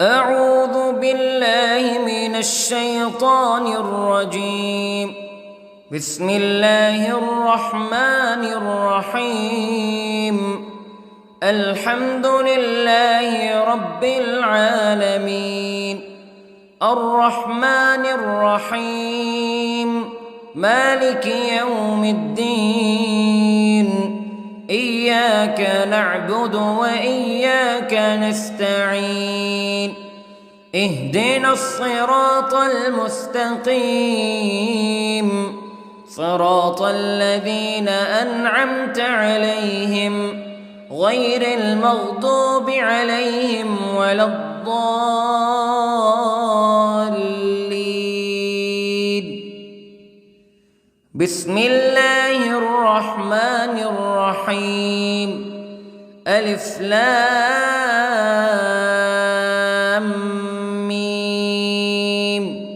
أعوذ بالله من الشيطان الرجيم. بسم الله الرحمن الرحيم. الحمد لله رب العالمين، الرحمن الرحيم، مالك يوم الدين. إياك نعبد وإياك نستعين. اهدنا الصراط المستقيم، صراط الذين أنعمت عليهم غير المغضوب عليهم ولا الضالين. بسم الله الرحمن الرحيم. ألف لام ميم.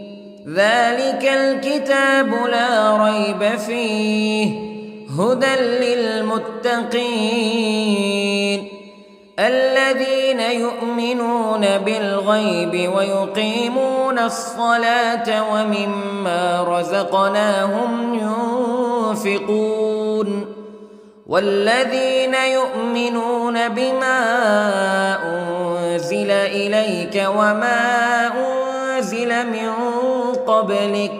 ذلك الكتاب لا ريب فيه هدى للمتقين الذين يؤمنون بالغيب ويقيمون الصلاة ومما رزقناهم ينفقون والذين يؤمنون بما أنزل إليك وما أنزل من قبلك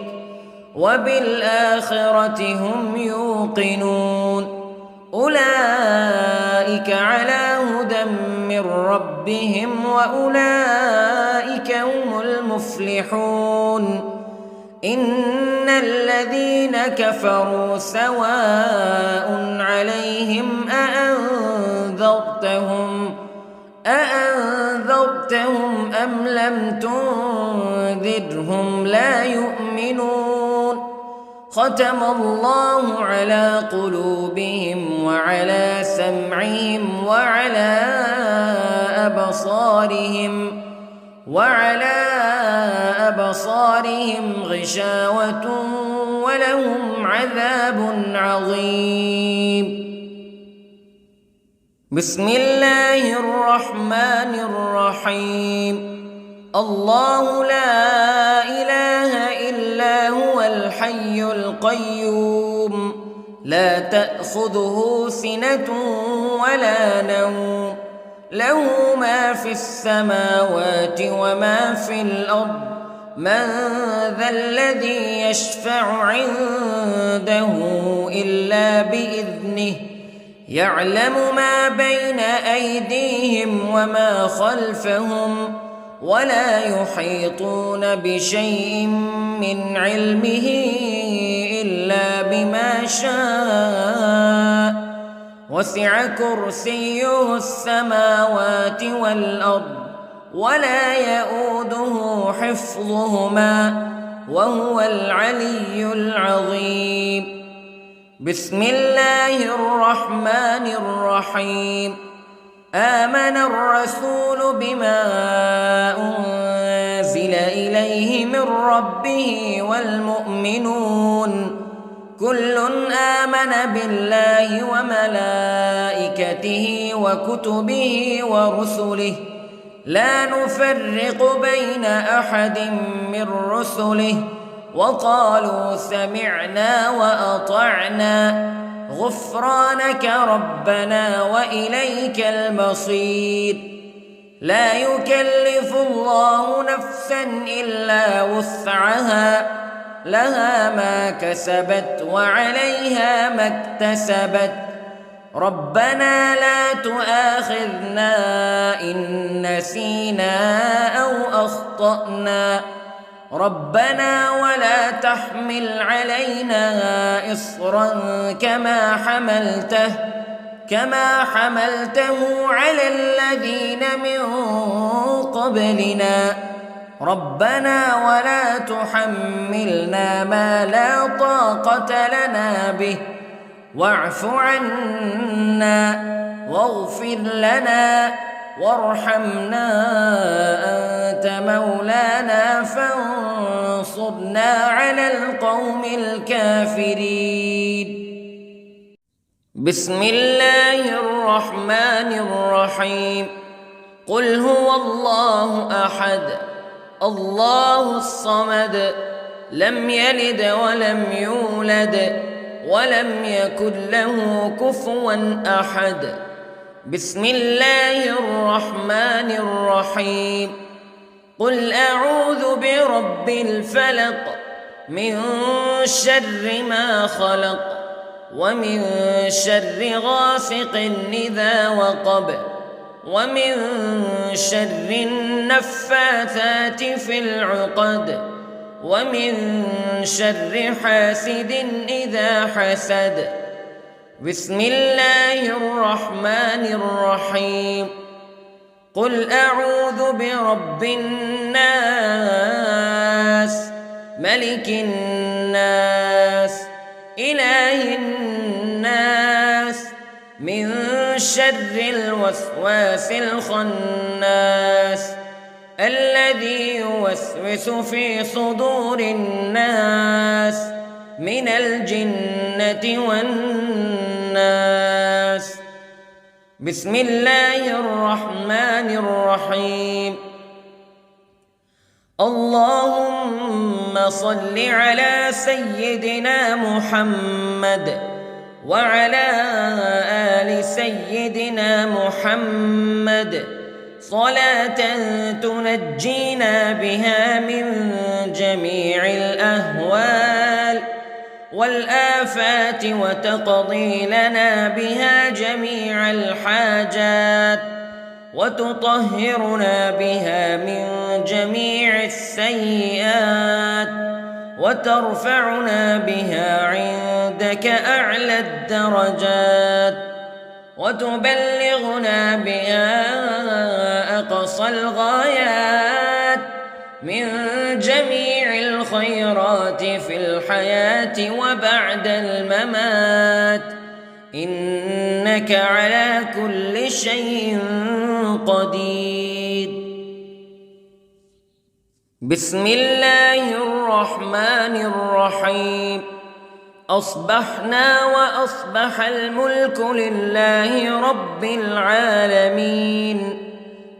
وبالآخرة هم يوقنون. أولئك على هدى من ربهم وأولئك هم المفلحون. إن الذين كفروا سواء عليهم أأنذرتهم أم لم تنذرهم لا يؤمنون. ختم الله على قلوبهم وعلى سمعهم وعلى أبصارهم غشاوة ولهم عذاب عظيم. بسم الله الرحمن الرحيم. الله لا إله إلا هو الحي القيوم، لا تأخذه سنة ولا نوم، له ما في السماوات وما في الأرض. من ذا الذي يشفع عنده إلا بإذنه، يعلم ما بين أيديهم وما خلفهم ولا يحيطون بشيء من علمه إلا بما شاء. وسع كرسيه السماوات والأرض ولا يؤوده حفظهما وهو العلي العظيم. بسم الله الرحمن الرحيم. آمن الرسول بما أنزل إليه من ربه والمؤمنون كل آمن بالله وملائكته وكتبه ورسله لا نفرق بين أحد من رسله وقالوا سمعنا وأطعنا غفرانك ربنا وإليك المصير. لا يكلف الله نفسا إلا وسعها، لها ما كسبت وعليها ما اكتسبت. ربنا لا تؤاخذنا إن نسينا أو أخطأنا. ربنا ولا تحمل علينا إصرا كما حملته على الذين من قبلنا. ربنا ولا تحملنا ما لا طاقة لنا به واعف عنا واغفر لنا وارحمنا أنت مولانا فانصرنا على القوم الكافرين. بسم الله الرحمن الرحيم. قل هو الله أحد الله الصمد لم يلد ولم يولد ولم يكن له كفوا أحد. بسم الله الرحمن الرحيم. قل أعوذ برب الفلق من شر ما خلق ومن شر غاسق إذا وقب ومن شر النفاثات في العقد ومن شر حاسد إذا حسد. بسم الله الرحمن الرحيم. قل أعوذ برب الناس ملك الناس إله الناس من شر الوسواس الخناس الذي يوسوس في صدور الناس من الجنة والناس. بسم الله الرحمن الرحيم. اللهم صل على سيدنا محمد وعلى آل سيدنا محمد صلاة تنجينا بها من جميع الأهوال والآفات وتقضي لنا بها جميع الحاجات وتطهرنا بها من جميع السيئات وترفعنا بها عندك أعلى الدرجات وتبلغنا بها أقصى الغايات من جميع الخيرات في الحياة وبعد الممات إنك على كل شيء قدير. بسم الله الرحمن الرحيم. أصبحنا وأصبح الملك لله رب العالمين.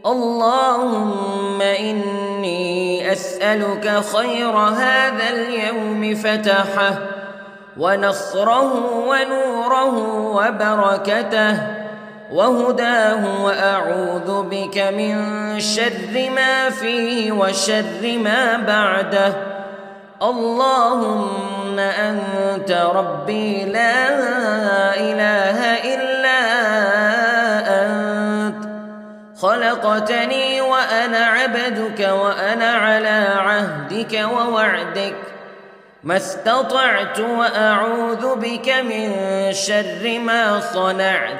اللهم إني أسألك خير هذا اليوم فتحه ونصره ونوره وبركته وهداه وأعوذ بك من شر ما فيه وشر ما بعده. اللهم أنت ربي لا إله إلا أنت خلقتني وأنا عبدك وأنا على عهدك ووعدك ما استطعت وأعوذ بك من شر ما صنعت.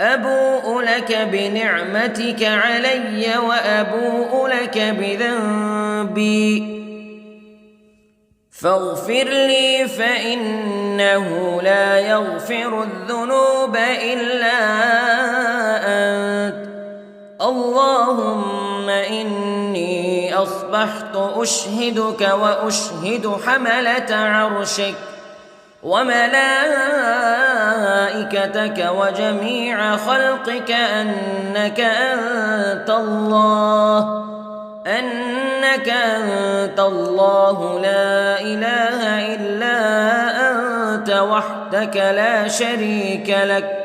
أبوء لك بنعمتك علي وأبوء لك بذنبي فاغفر لي فإنه لا يغفر الذنوب إلا أنت. اللهم إني أصبحت أشهدك وأشهد حملة عرشك وملائكتك وجميع خلقك أنك أنت الله لا إله إلا أنت وحدك لا شريك لك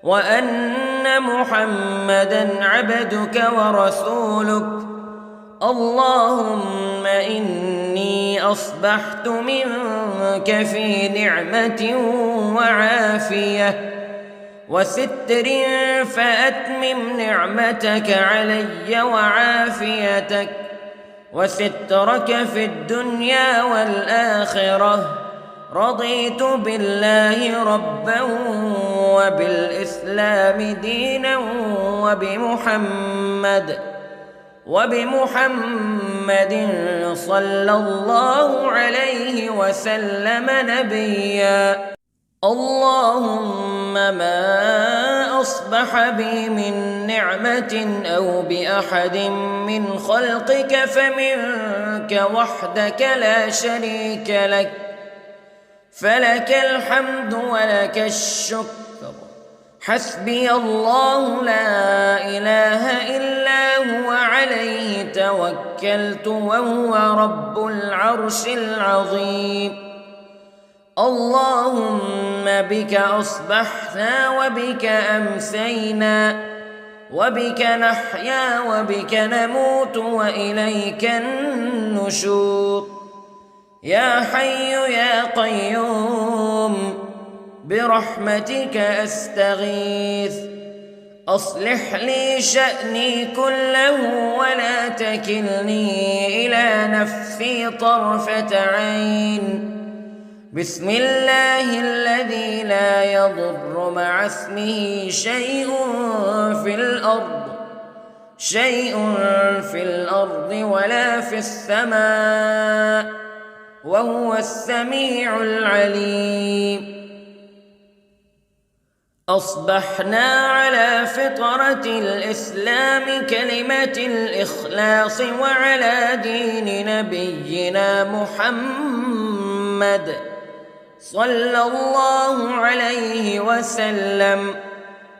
وأن محمدًا عبدك ورسولك. اللهم إني أصبحت منك في نعمة وعافية وستر فأتمم نعمتك علي وعافيتك وسترك في الدنيا والآخرة. رضيت بالله ربا وبالإسلام دينا وبمحمد صلى الله عليه وسلم نبيا. اللهم ما أصبح بي من نعمة أو بأحد من خلقك فمنك وحدك لا شريك لك فلك الحمد ولك الشكر حسبي الله لا إله إلا هو عليه توكلت وهو رب العرش العظيم. اللهم بك أصبحنا وبك أمسينا وبك نحيا وبك نموت وإليك النشور. يا حي يا قيوم برحمتك أستغيث، أصلح لي شأني كله ولا تكلني إلى نفسي طرفة عين. بسم الله الذي لا يضر مع اسمه شيء في الأرض ولا في السماء وهو السميع العليم. أصبحنا على فطرة الإسلام كلمة الإخلاص وعلى دين نبينا محمد صلى الله عليه وسلم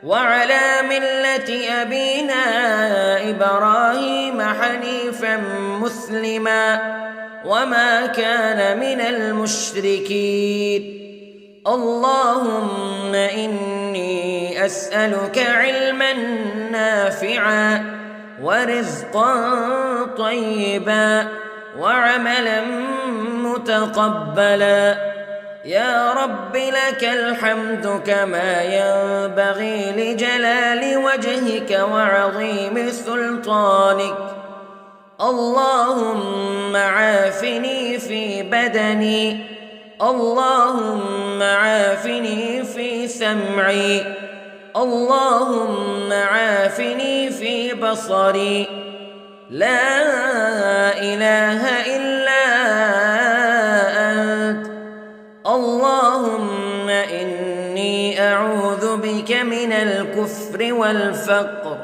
وعلى ملة أبينا إبراهيم حنيفا مسلما وما كان من المشركين. اللهم إني أسألك علما نافعا ورزقا طيبا وعملا متقبلا. يا رب لك الحمد كما ينبغي لجلال وجهك وعظيم سلطانك. اللهم عافني في بدني، اللهم عافني في سمعي، اللهم عافني في بصري. لا إله إلا أنت. اللهم إني أعوذ بك من الكفر والفقر.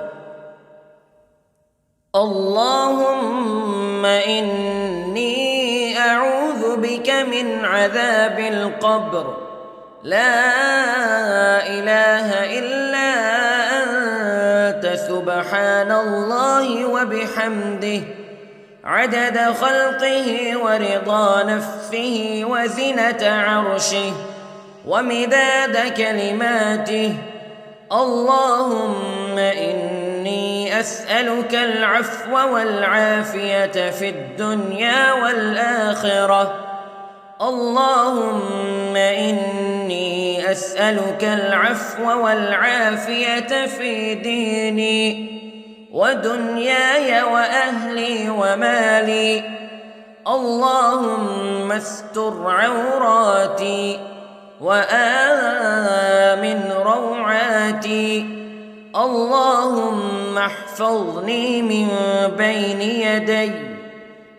اللهم إني أعوذ بك من عذاب القبر. لا إله إلا أنت سبحان الله وبحمده عدد خلقه ورضا نفسه وزنة عرشه ومداد كلماته. اللهم إني أسألك العفو والعافية في الدنيا والآخرة. اللهم إني أسألك العفو والعافية في ديني ودنياي وأهلي ومالي. اللهم استر عوراتي وآمن روعاتي. اللهم احفظني من بين يدي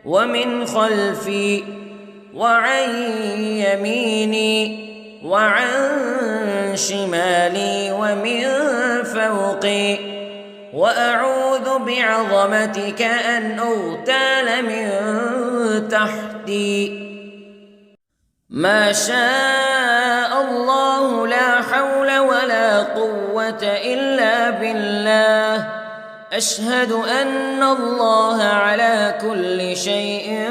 ومن خلفي وعن يميني وعن شمالي ومن فوقي، وأعوذ بعظمتك أن أغتال من تحتي. ما شاء الله لا حول ولا قوة إلا بالله. أشهد أن الله على كل شيء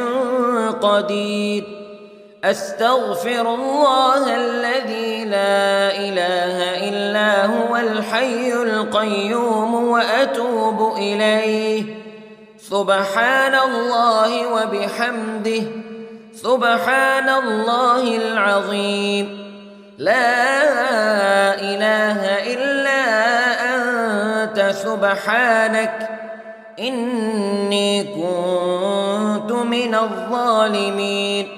قدير. أستغفر الله الذي لا إله إلا هو الحي القيوم وأتوب إليه. سبحان الله وبحمده سبحان الله العظيم. لا إله إلا أنت سبحانك إني كنت من الظالمين.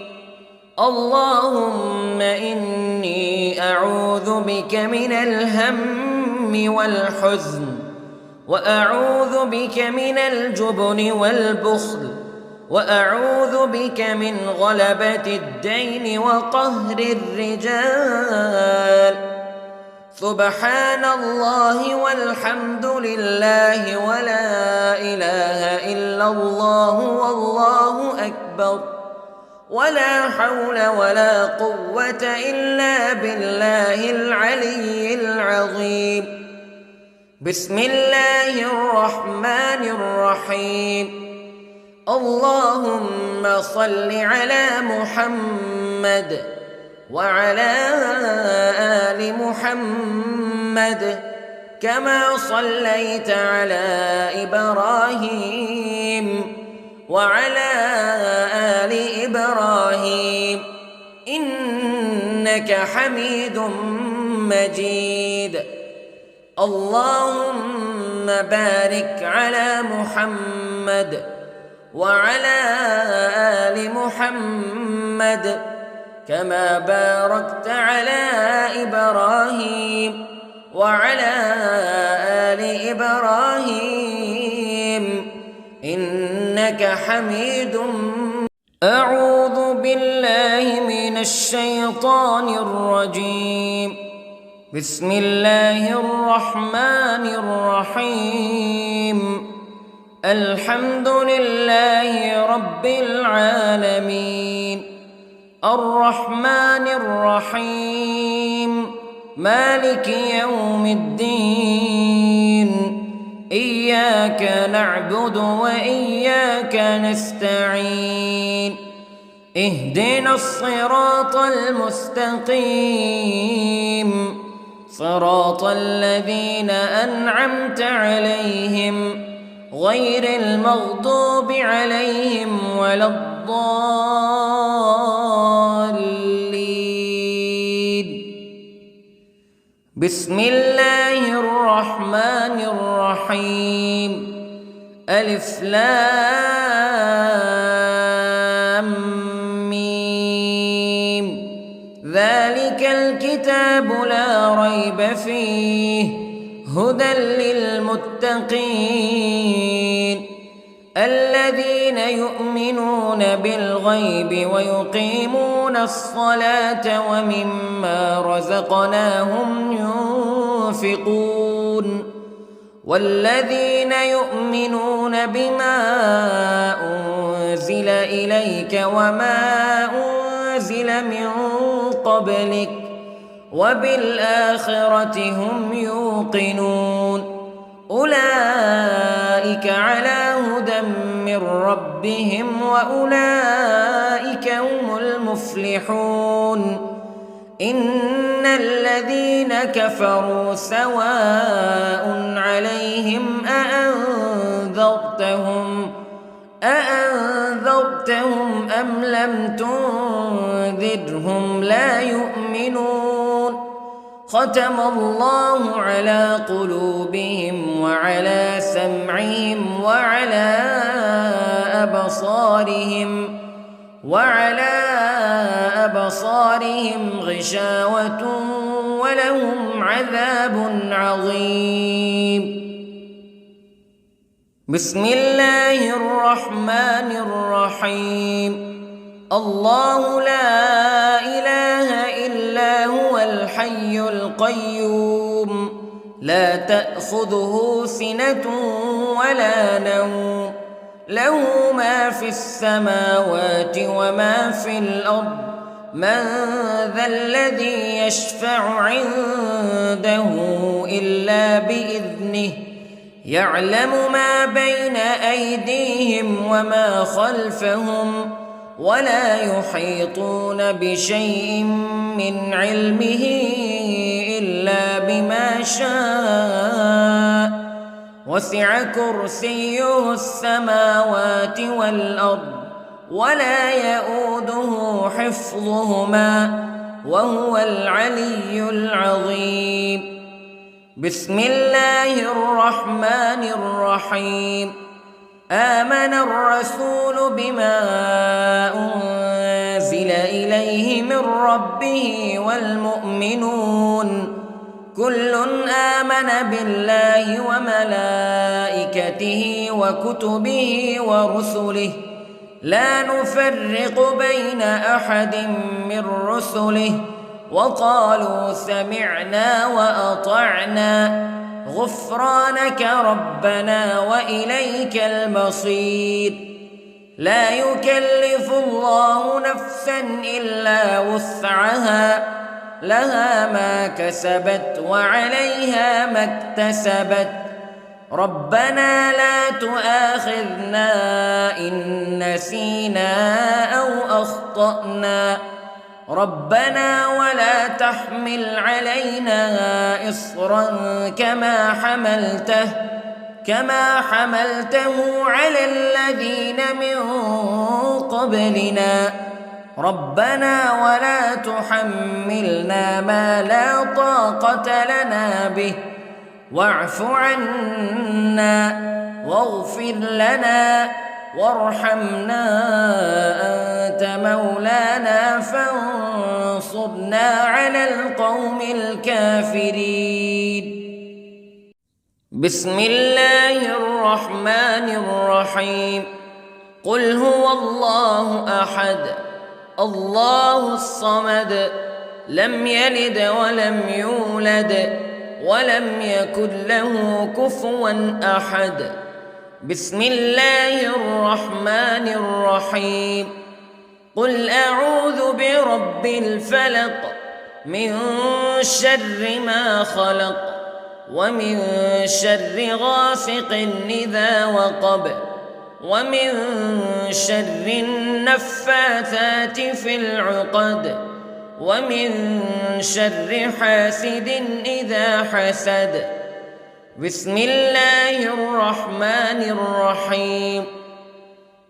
اللهم إني أعوذ بك من الهم والحزن، وأعوذ بك من الجبن والبخل، وأعوذ بك من غلبة الدين وقهر الرجال. سبحان الله والحمد لله ولا إله إلا الله والله أكبر. ولا حول ولا قوة إلا بالله العلي العظيم. بسم الله الرحمن الرحيم. اللهم صل على محمد وعلى آل محمد كما صليت على إبراهيم وعلى آل إبراهيم إنك حميد مجيد. اللهم بارك على محمد وعلى آل محمد كما باركت على إبراهيم وعلى آل إبراهيم إنك حميد مجيد. أعوذ بالله من الشيطان الرجيم. بسم الله الرحمن الرحيم. الحمد لله رب العالمين الرحمن الرحيم مالك يوم الدين إياك نعبد وإياك نستعين اهدنا الصراط المستقيم صراط الذين أنعمت عليهم غير المغضوب عليهم ولا الضالين. بسم الله الرحمن الرحيم. ألف لام ميم ذلك الكتاب لا ريب فيه هدى للمتقين الذين يؤمنون بالغيب ويقيمون الصلاة ومما رزقناهم ينفقون والذين يؤمنون بما أنزل إليك وما أنزل من قبلك وبالآخرة هم يوقنون أولئك على هدى من ربهم وأولئك هم المفلحون. إن الذين كفروا سواء عليهم أأنذرتهم أم لم تنذرهم لا يؤمنون. ختم الله على قلوبهم وعلى سمعهم وعلى أبصارهم غشاوة ولهم عذاب عظيم. بسم الله الرحمن الرحيم. الله لا إله إلا هو الحي القيوم لا تأخذه سنة ولا نوم له ما في السماوات وما في الأرض من ذا الذي يشفع عنده إلا بإذنه يعلم ما بين أيديهم وما خلفهم ولا يحيطون بشيء من علمه إلا بما شاء وسع كرسيه السماوات والأرض ولا يؤوده حفظهما وهو العلي العظيم. بسم الله الرحمن الرحيم. آمن الرسول بما أنزل إليه من ربه والمؤمنون كل آمن بالله وملائكته وكتبه ورسله لا نفرق بين أحد من رسله وقالوا سمعنا وأطعنا غفرانك ربنا وإليك المصير. لا يكلف الله نفسا إلا وسعها لها ما كسبت وعليها ما اكتسبت ربنا لا تؤاخذنا إن نسينا أو أخطأنا ربنا ولا تحمل علينا إصرا كما حملته على الذين من قبلنا ربنا ولا تحملنا ما لا طاقة لنا به واعف عنا واغفر لنا وارحمنا أنت مولانا فانصرنا على القوم الكافرين. بسم الله الرحمن الرحيم. قل هو الله أحد الله الصمد لم يلد ولم يولد ولم يكن له كفوا أحد. بسم الله الرحمن الرحيم. قل أعوذ برب الفلق من شر ما خلق ومن شر غاسق إذا وقب ومن شر النفاثات في العقد ومن شر حاسد إذا حسد. بسم الله الرحمن الرحيم.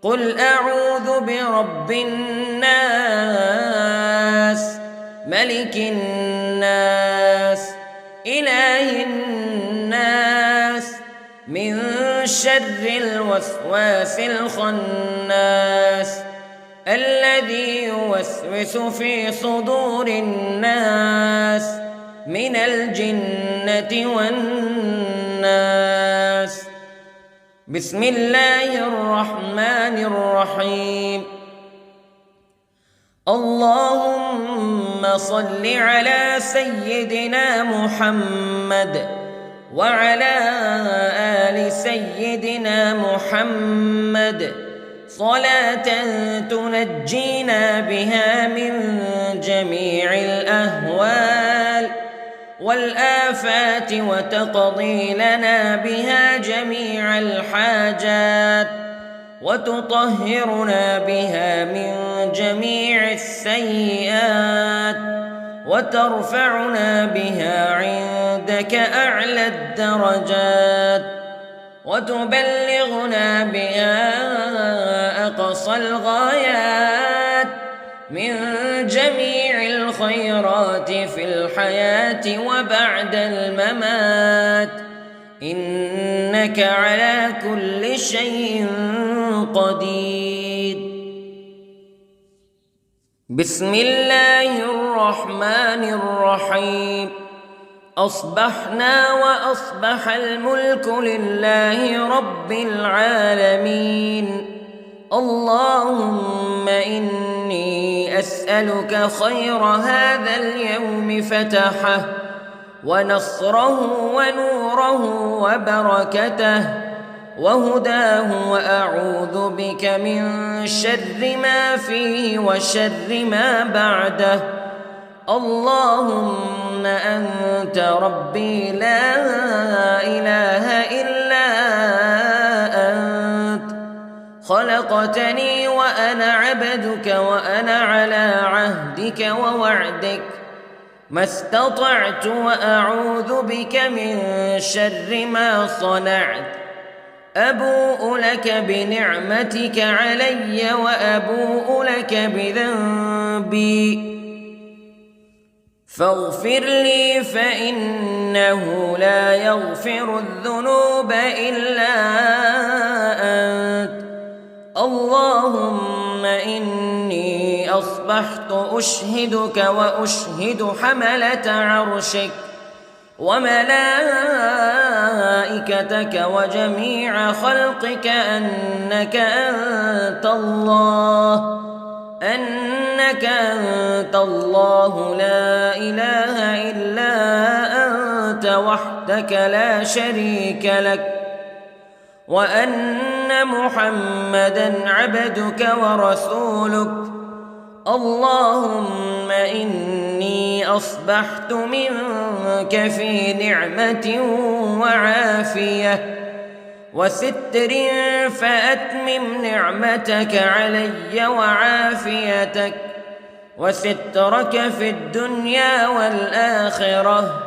قل أعوذ برب الناس ملك الناس إله الناس من شر الوسواس الخناس الذي يوسوس في صدور الناس من الجنة والناس. بسم الله الرحمن الرحيم. اللهم صل على سيدنا محمد وعلى آل سيدنا محمد صلاة تنجينا بها من جميع الأهوال والآفات وتقضي لنا بها جميع الحاجات وتطهرنا بها من جميع السيئات وترفعنا بها عندك أعلى الدرجات وتبلغنا بها أقصى الغايات من جميع الخيرات في الحياة وبعد الممات إنك على كل شيء قدير. بسم الله الرحمن الرحيم. أصبحنا وأصبح الملك لله رب العالمين. اللهم إني أسألك خير هذا اليوم فتحه ونصره ونوره وبركته وهداه وأعوذ بك من شر ما فيه وشر ما بعده. اللهم أنت ربي لا إله إلا أنت خلقتني وأنا عبدك وأنا على عهدك ووعدك ما استطعت وأعوذ بك من شر ما صنعت. أبوء لك بنعمتك علي وأبوء لك بذنبي فاغفر لي فإنه لا يغفر الذنوب إلا أنت. اللهم إني أصبحت أشهدك وأشهد حملة عرشك وملائكتك وجميع خلقك أنك أنت الله لا إله إلا أنت وحدك لا شريك لك وأن أن محمدًا عبدك ورسولك. اللهم إني أصبحت منك في نعمة وعافية وستر، فأتمم نعمتك علي وعافيتك وسترك في الدنيا والآخرة.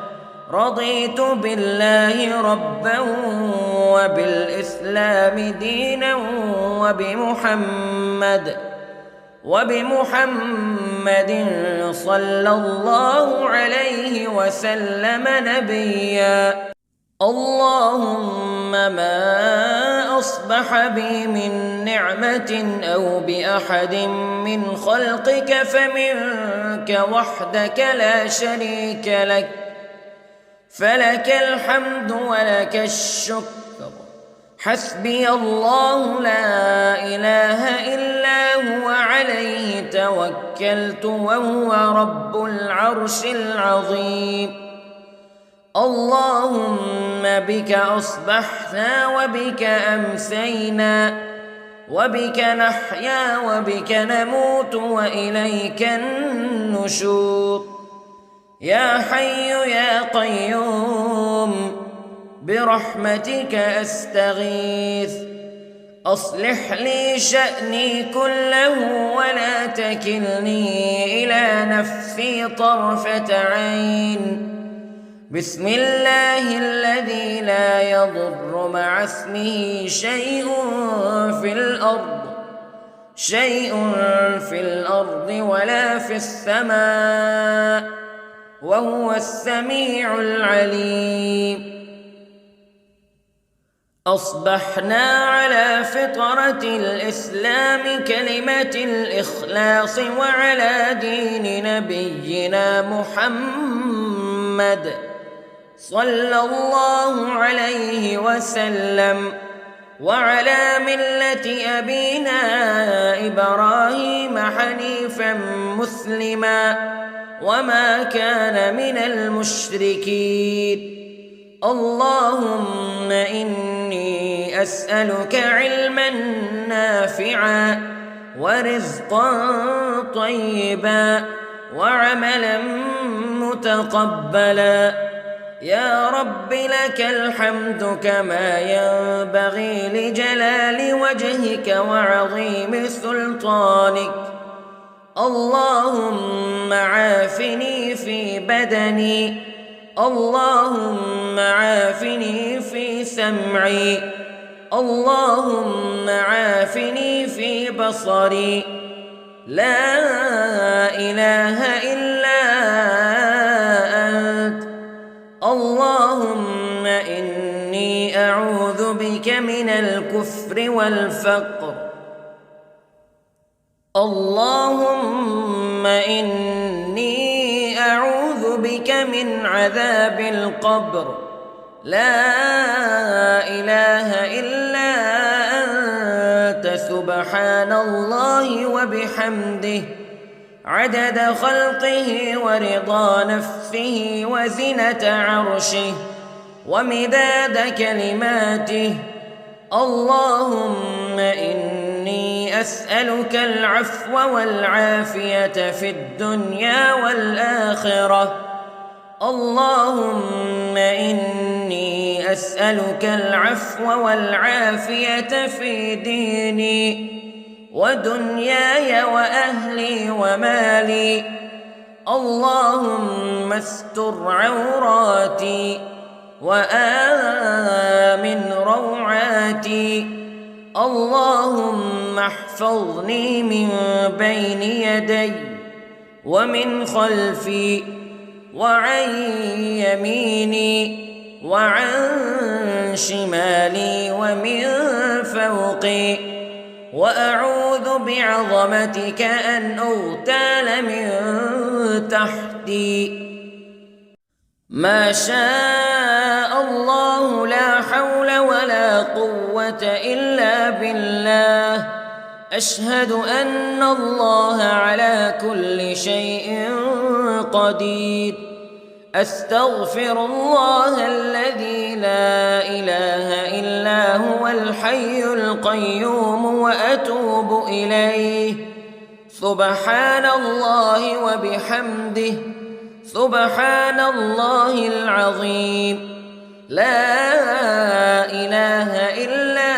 رضيت بالله ربا وبالإسلام دينا وبمحمد صلى الله عليه وسلم نبيا. اللهم ما أصبح بي من نعمة أو بأحد من خلقك فمنك وحدك لا شريك لك، فلك الحمد ولك الشكر. حسبي الله لا إله إلا هو عليه توكلت وهو رب العرش العظيم. اللهم بك أصبحنا وبك أمسينا وبك نحيا وبك نموت وإليك النشور. يا حي يا قيوم برحمتك أستغيث، أصلح لي شأني كله ولا تكلني إلى نفسي طرفة عين. بسم الله الذي لا يضر مع اسمه شيء في الأرض ولا في السماء، وهو السميع العليم. أصبحنا على فطرة الإسلام كلمة الإخلاص وعلى دين نبينا محمد صلى الله عليه وسلم، وعلى ملة أبينا إبراهيم حنيفا مسلما وما كان من المشركين. اللهم إني أسألك علما نافعا ورزقا طيبا وعملا متقبلا. يا رب لك الحمد كما ينبغي لجلال وجهك وعظيم سلطانك. اللهم عافني في بدني، اللهم عافني في سمعي، اللهم عافني في بصري. لا إله إلا أنت. اللهم إني أعوذ بك من الكفر والفقر. اللهم إني أعوذ بك من عذاب القبر. لا إله إلا أنت سبحان الله وبحمده عدد خلقه ورضا نفسه وزنة عرشه ومداد كلماته. اللهم إني أسألك العفو والعافية في الدنيا والآخرة. اللهم إني أسألك العفو والعافية في ديني ودنياي وأهلي ومالي. اللهم استر عوراتي وآمن روعاتي. اللهم احفظني من بين يدي ومن خلفي وعن يميني وعن شمالي ومن فوقي، وأعوذ بعظمتك أن أغتال من تحتي. ما شاء الله لا حول ولا قوة إلا بالله. أشهد أن الله على كل شيء قدير. أستغفر الله الذي لا إله إلا هو الحي القيوم وأتوب إليه. سبحان الله وبحمده، سبحان الله العظيم. لا إله إلا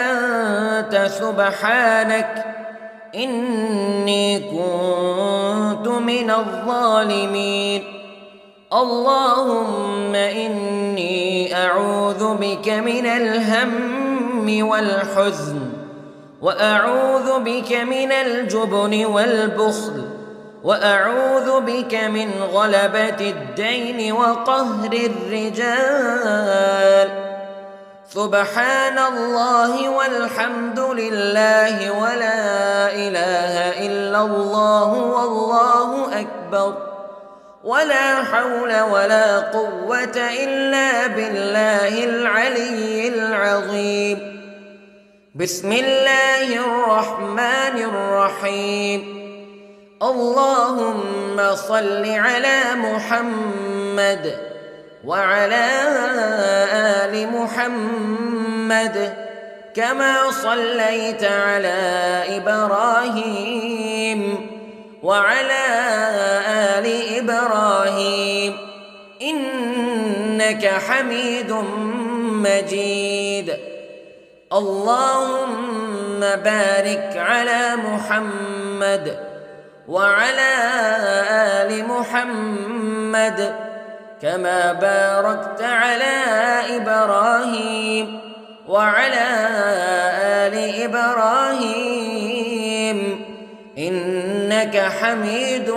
أنت سبحانك إني كنت من الظالمين. اللهم إني أعوذ بك من الهم والحزن، وأعوذ بك من الجبن والبخل، وأعوذ بك من غلبة الدين وقهر الرجال. سبحان الله والحمد لله ولا إله إلا الله والله أكبر، ولا حول ولا قوة إلا بالله العلي العظيم. بسم الله الرحمن الرحيم. اللهم صل على محمد وعلى آل محمد كما صليت على إبراهيم وعلى آل إبراهيم إنك حميد مجيد. اللهم بارك على محمد وعلى آل محمد كما باركت على إبراهيم وعلى آل إبراهيم إنك حميد